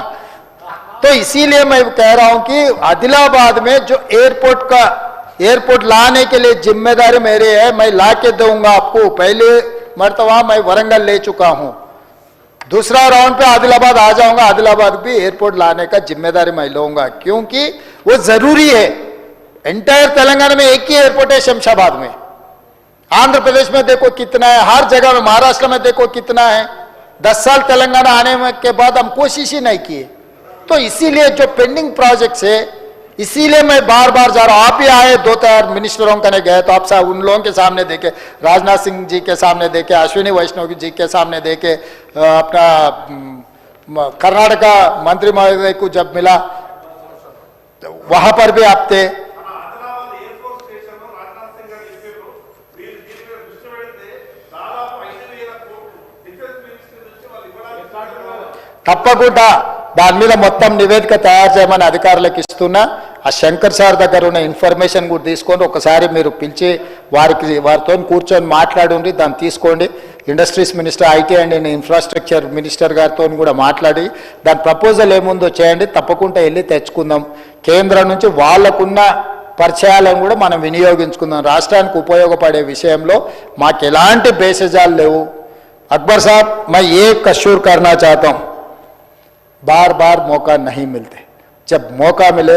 तो इसीलिए मैं कह रहा हूं कि आदिलाबाद में जो एयरपोर्ट लाने के लिए जिम्मेदारी मेरी है, मैं ला के दूंगा आपको. पहले मर्तबा मैं वरंगल ले चुका हूं, दूसरा राउंड पे आदिलाबाद आ जाऊंगा. आदिलाबाद भी एयरपोर्ट लाने का जिम्मेदारी मैं लूंगा, क्योंकि वो जरूरी है. एंटायर तेलंगाना में एक ही एयरपोर्ट है, शमशाबाद में. आंध्र प्रदेश में देखो कितना है, हर जगह में, महाराष्ट्र में देखो कितना है. 10 साल तेलंगाना आने के बाद हम कोशिश ही नहीं किए. तो इसीलिए जो पेंडिंग प्रोजेक्ट्स है, इसीलिए मैं बार बार जा रहा हूं. आप ही आए, 2-4 मिनिस्टरों का गए तो आप सब उन लोगों के सामने देखे, राजनाथ सिंह जी के सामने देखे, अश्विनी वैष्णव जी के सामने देखे, अपना कर्नाटका मंत्री महोदय को जब मिला तो वहां पर भी आप थे. తప్పకుండా దాని మీద మొత్తం నివేదిక తయారు చేయమని అధికారులకు ఇస్తున్నా. ఆ శంకర్ సార్ దగ్గర ఉన్న ఇన్ఫర్మేషన్ కూడా తీసుకొని ఒకసారి మీరు పిలిచి వారితో కూర్చొని మాట్లాడండి, దాన్ని తీసుకోండి. Industries minister, IT and infrastructure minister గారితో కూడా మాట్లాడి దాని ప్రపోజల్ ఏముందో చేయండి. తప్పకుండా వెళ్ళి తెచ్చుకుందాం. కేంద్రం నుంచి వాళ్ళకున్న పరిచయాలను కూడా మనం వినియోగించుకుందాం. రాష్ట్రానికి ఉపయోగపడే విషయంలో మాకు ఎలాంటి బేసజాలు లేవు. अकबर साहब, मैं ये कशूर करना चाहता हूं, बार बार मौका नहीं मिलते. जब मौका मिले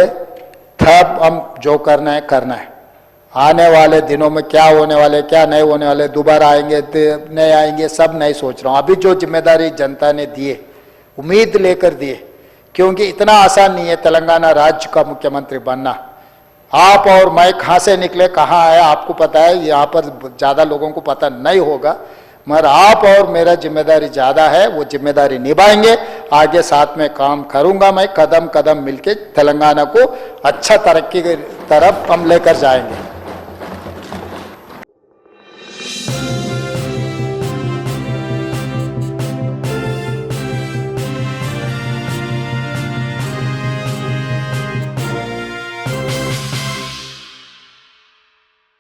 तब हम जो करना है. आने वाले दिनों में क्या होने वाले, क्या नहीं होने वाले, दोबारा आएंगे नहीं आएंगे, सब नहीं सोच रहा हूं. अभी जो जिम्मेदारी जनता ने दिए, उम्मीद लेकर दिए, क्योंकि इतना आसान नहीं है तेलंगाना राज्य का मुख्यमंत्री बनना. आप और मैं कहाँ से निकले, कहाँ आया आपको पता है, यहाँ पर ज़्यादा लोगों को पता नहीं होगा, मगर आप और मेरा जिम्मेदारी ज़्यादा है, वो जिम्मेदारी निभाएंगे। आगे साथ में काम करूंगा मैं, कदम कदम मिलके तेलंगाना को अच्छा तरक्की की तरफ हम लेकर जाएंगे।